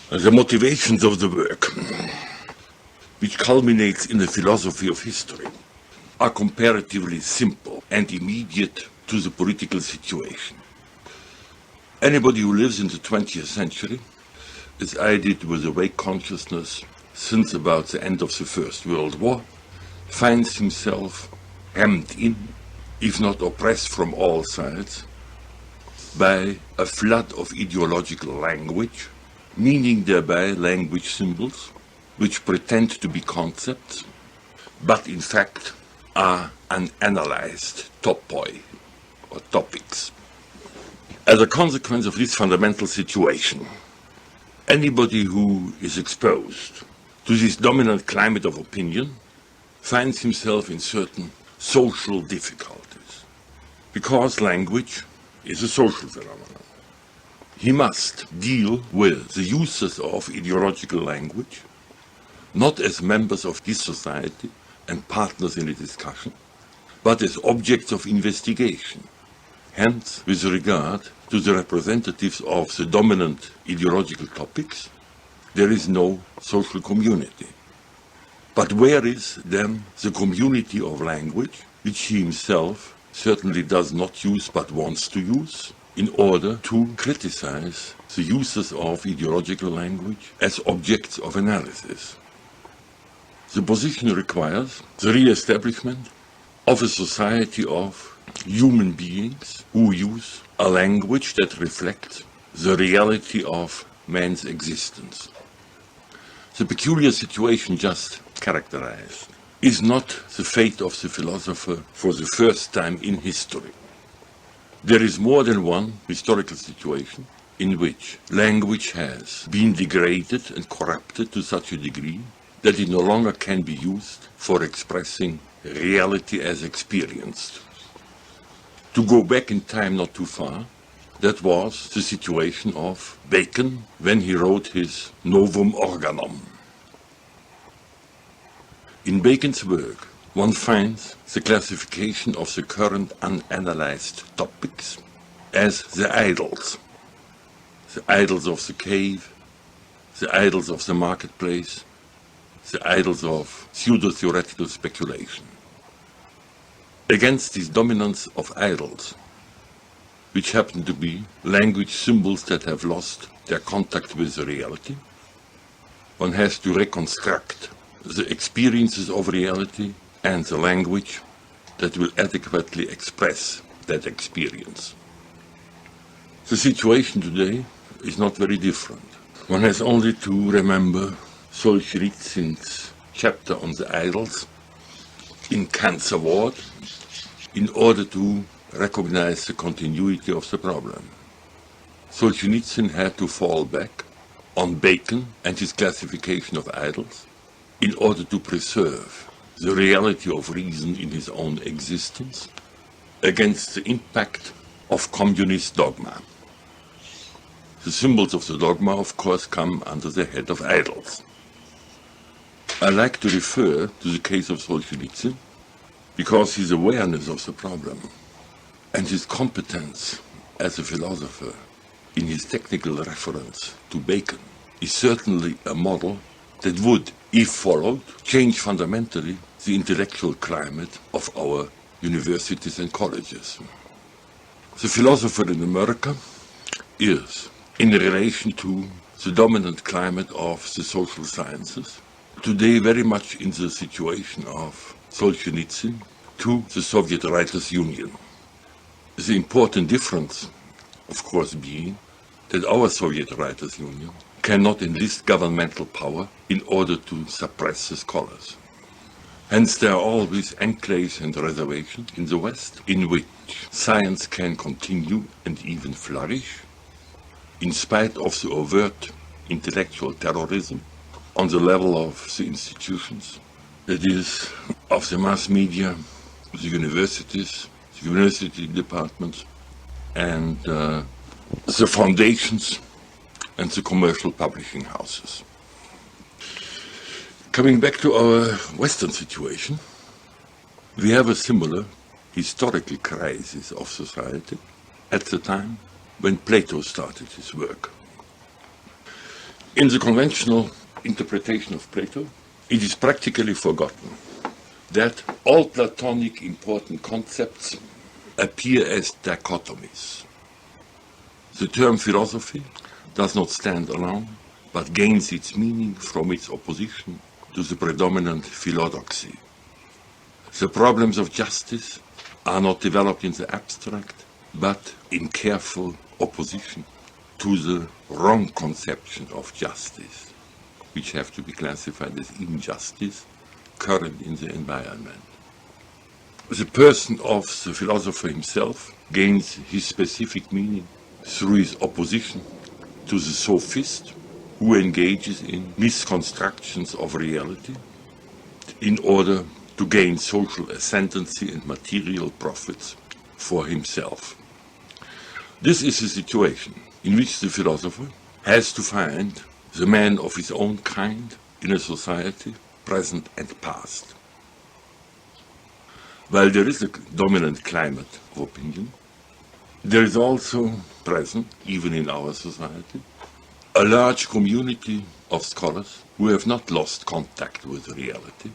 The motivations of the work, which culminates in the philosophy of history, are comparatively simple and immediate to the political situation. Anybody who lives in the 20th century, as I did with awake consciousness since about the end of the First World War, finds himself hemmed in, if not oppressed from all sides, by a flood of ideological language, meaning thereby language symbols, which pretend to be concepts, but in fact are unanalyzed topoi, or topics. As a consequence of this fundamental situation, anybody who is exposed to this dominant climate of opinion finds himself in certain social difficulties, because language is a social phenomenon. He must deal with the users of ideological language, not as members of his society and partners in a discussion, but as objects of investigation. Hence, with regard to the representatives of the dominant ideological topics, there is no social community. But where is then the community of language, which he himself certainly does not use but wants to use, in order to criticize the users of ideological language as objects of analysis? The position requires the re-establishment of a society of human beings who use a language that reflects the reality of man's existence. The peculiar situation just characterized is not the fate of the philosopher for the first time in history. There is more than one historical situation in which language has been degraded and corrupted to such a degree that it no longer can be used for expressing reality as experienced. To go back in time not too far, that was the situation of Bacon when he wrote his Novum Organum. In Bacon's work, one finds the classification of the current unanalyzed topics as the idols of the cave, the idols of the marketplace, the idols of pseudo-theoretical speculation. Against this dominance of idols, which happen to be language symbols that have lost their contact with the reality, one has to reconstruct the experiences of reality and the language that will adequately express that experience. The situation today is not very different. One has only to remember Solzhenitsyn's chapter on the idols in Kant's Award in order to recognize the continuity of the problem. Solzhenitsyn had to fall back on Bacon and his classification of idols in order to preserve the reality of reason in his own existence against the impact of communist dogma. The symbols of the dogma, of course, come under the head of idols. I like to refer to the case of Solzhenitsyn because his awareness of the problem and his competence as a philosopher in his technical reference to Bacon is certainly a model that would, if followed, change fundamentally the intellectual climate of our universities and colleges. The philosopher in America is, in relation to the dominant climate of the social sciences, today very much in the situation of Solzhenitsyn to the Soviet Writers' Union. The important difference, of course, being that our Soviet Writers' Union cannot enlist governmental power in order to suppress the scholars. Hence there are always enclaves and reservations in the West in which science can continue and even flourish in spite of the overt intellectual terrorism on the level of the institutions, that is, of the mass media, the universities, the university departments, and the foundations and the commercial publishing houses. Coming back to our Western situation, we have a similar historical crisis of society at the time when Plato started his work. In the conventional interpretation of Plato, it is practically forgotten that all Platonic important concepts appear as dichotomies. The term philosophy does not stand alone, but gains its meaning from its opposition to the predominant philodoxy. The problems of justice are not developed in the abstract, but in careful opposition to the wrong conception of justice, which have to be classified as injustice, current in the environment. The person of the philosopher himself gains his specific meaning through his opposition to the sophist, who engages in misconstructions of reality in order to gain social ascendancy and material profits for himself. This is a situation in which the philosopher has to find the man of his own kind in a society, present and past. While there is a dominant climate of opinion, there is also present, even in our society, a large community of scholars who have not lost contact with reality,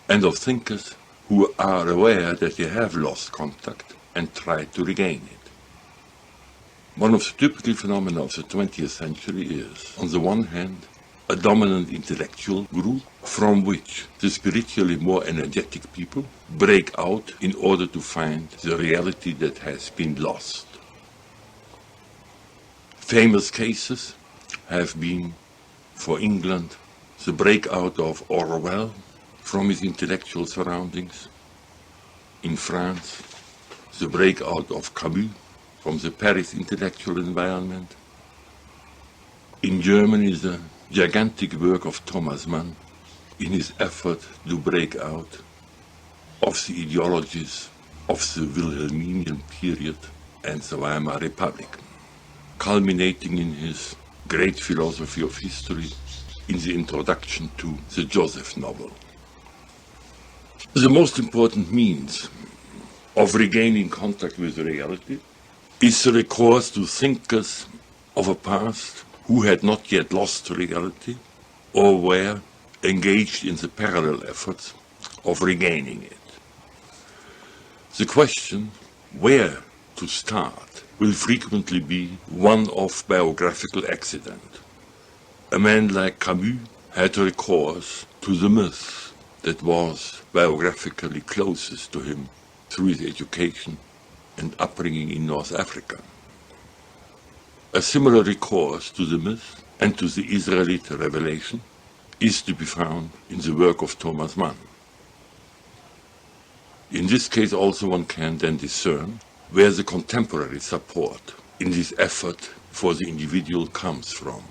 and of thinkers who are aware that they have lost contact and try to regain it. One of the typical phenomena of the 20th century is, on the one hand, a dominant intellectual group from which the spiritually more energetic people break out in order to find the reality that has been lost. Famous cases have been, for England, the breakout of Orwell from his intellectual surroundings. In France, the breakout of Camus from the Paris intellectual environment. In Germany, the gigantic work of Thomas Mann in his effort to break out of the ideologies of the Wilhelminian period and the Weimar Republic, culminating in his great philosophy of history in the introduction to the Joseph novel. The most important means of regaining contact with reality is the recourse to thinkers of a past who had not yet lost reality or were engaged in the parallel efforts of regaining it. The question where to start will frequently be one of biographical accident. A man like Camus had recourse to the myth that was biographically closest to him through his education and upbringing in North Africa. A similar recourse to the myth and to the Israelite revelation is to be found in the work of Thomas Mann. In this case also one can then discern where the contemporary support in this effort for the individual comes from,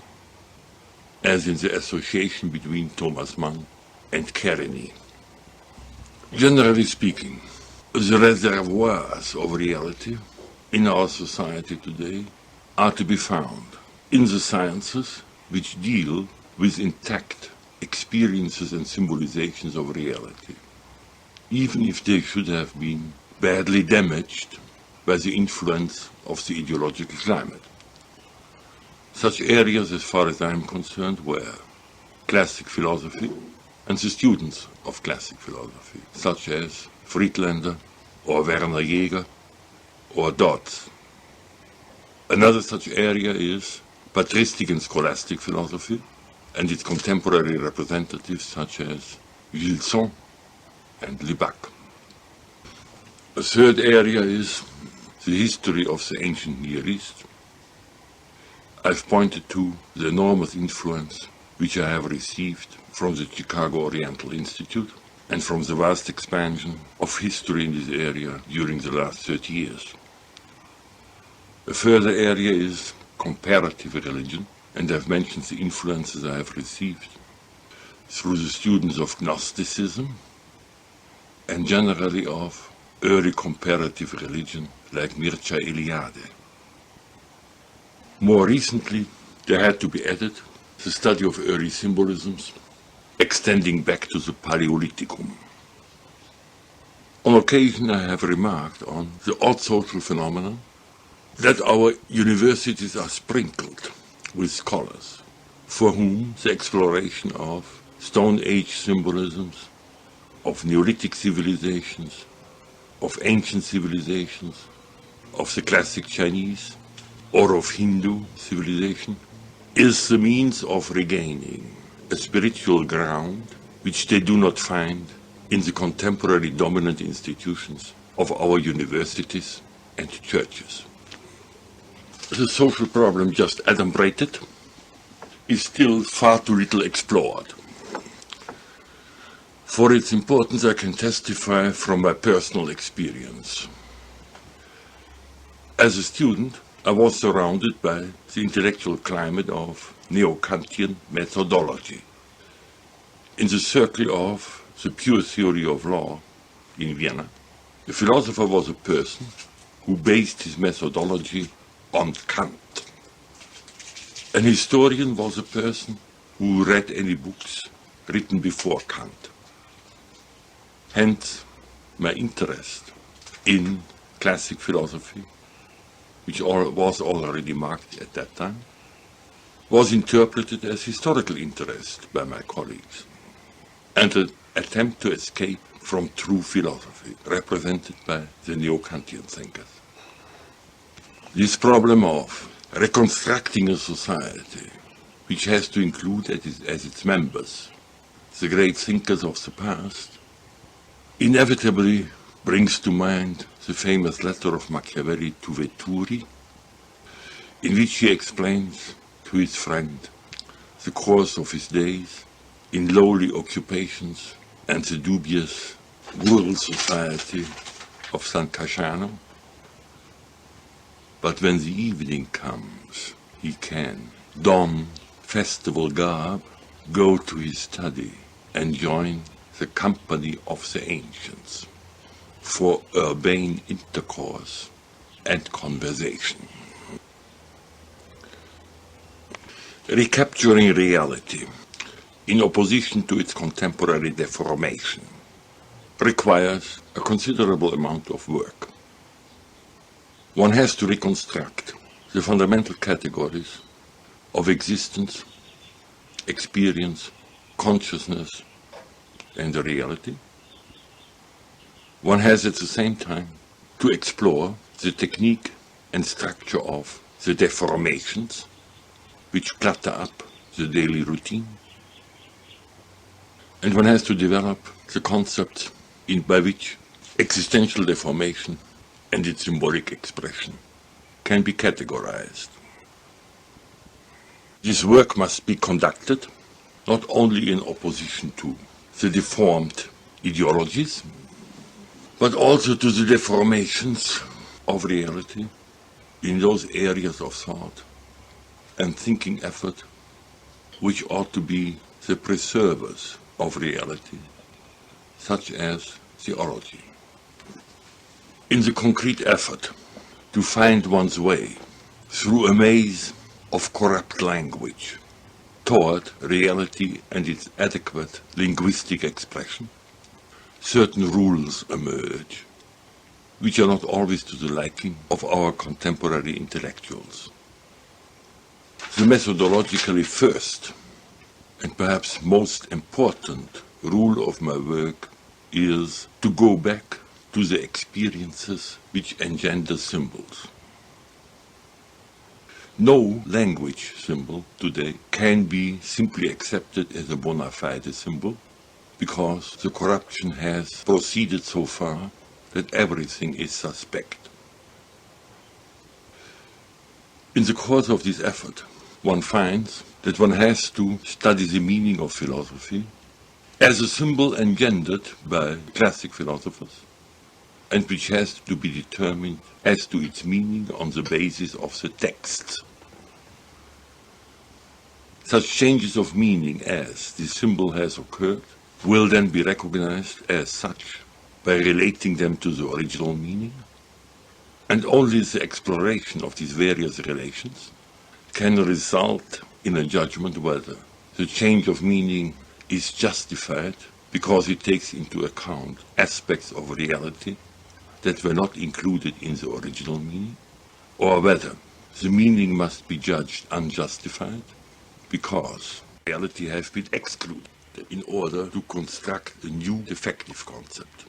as in the association between Thomas Mann and Karenine. Generally speaking, the reservoirs of reality in our society today are to be found in the sciences which deal with intact experiences and symbolizations of reality, even if they should have been badly damaged by the influence of the ideological climate. Such areas, as far as I am concerned, were classic philosophy and the students of classic philosophy, such as Friedlander or Werner Jaeger or Dodds. Another such area is patristic and scholastic philosophy and its contemporary representatives such as Gilson and Lubac. A third area is the history of the ancient Near East. I've pointed to the enormous influence which I have received from the Chicago Oriental Institute and from the vast expansion of history in this area during the last 30 years. A further area is comparative religion, and I've mentioned the influences I have received through the students of Gnosticism and generally of early comparative religion like Mircea Eliade. More recently, there had to be added the study of early symbolisms extending back to the Paleolithicum. On occasion I have remarked on the odd social phenomenon that our universities are sprinkled with scholars for whom the exploration of Stone Age symbolisms, of Neolithic civilizations, of ancient civilizations, of the classic Chinese, or of Hindu civilization, is the means of regaining a spiritual ground which they do not find in the contemporary dominant institutions of our universities and churches. The social problem just adumbrated is still far too little explored. For its importance, I can testify from my personal experience. As a student, I was surrounded by the intellectual climate of Neo-Kantian methodology. In the circle of the pure theory of law in Vienna, the philosopher was a person who based his methodology on Kant. An historian was a person who read any books written before Kant. Hence, my interest in classic philosophy, which was already marked at that time, was interpreted as historical interest by my colleagues, and an attempt to escape from true philosophy, represented by the Neo-Kantian thinkers. This problem of reconstructing a society which has to include as its members the great thinkers of the past inevitably brings to mind the famous letter of Machiavelli to Veturi, in which he explains to his friend the course of his days in lowly occupations and the dubious rural society of San Casciano. But when the evening comes, he can don festival garb, go to his study, and join the company of the ancients for urbane intercourse and conversation. Recapturing reality, in opposition to its contemporary deformation, requires a considerable amount of work. One has to reconstruct the fundamental categories of existence, experience, consciousness, and the reality. One has at the same time to explore the technique and structure of the deformations which clutter up the daily routine. And one has to develop the concepts by which existential deformation and its symbolic expression can be categorized. This work must be conducted not only in opposition to the deformed ideologies, but also to the deformations of reality in those areas of thought and thinking effort which ought to be the preservers of reality, such as theology. In the concrete effort to find one's way through a maze of corrupt language toward reality and its adequate linguistic expression, certain rules emerge which are not always to the liking of our contemporary intellectuals. The methodologically first and perhaps most important rule of my work is to go back to the experiences which engender symbols. No language symbol today can be simply accepted as a bona fide symbol, because the corruption has proceeded so far that everything is suspect. In the course of this effort, one finds that one has to study the meaning of philosophy as a symbol engendered by classic philosophers, and which has to be determined as to its meaning on the basis of the texts. Such changes of meaning as the symbol has occurred will then be recognized as such by relating them to the original meaning, and only the exploration of these various relations can result in a judgment whether the change of meaning is justified because it takes into account aspects of reality that were not included in the original meaning, or whether the meaning must be judged unjustified because reality has been excluded in order to construct a new defective concept.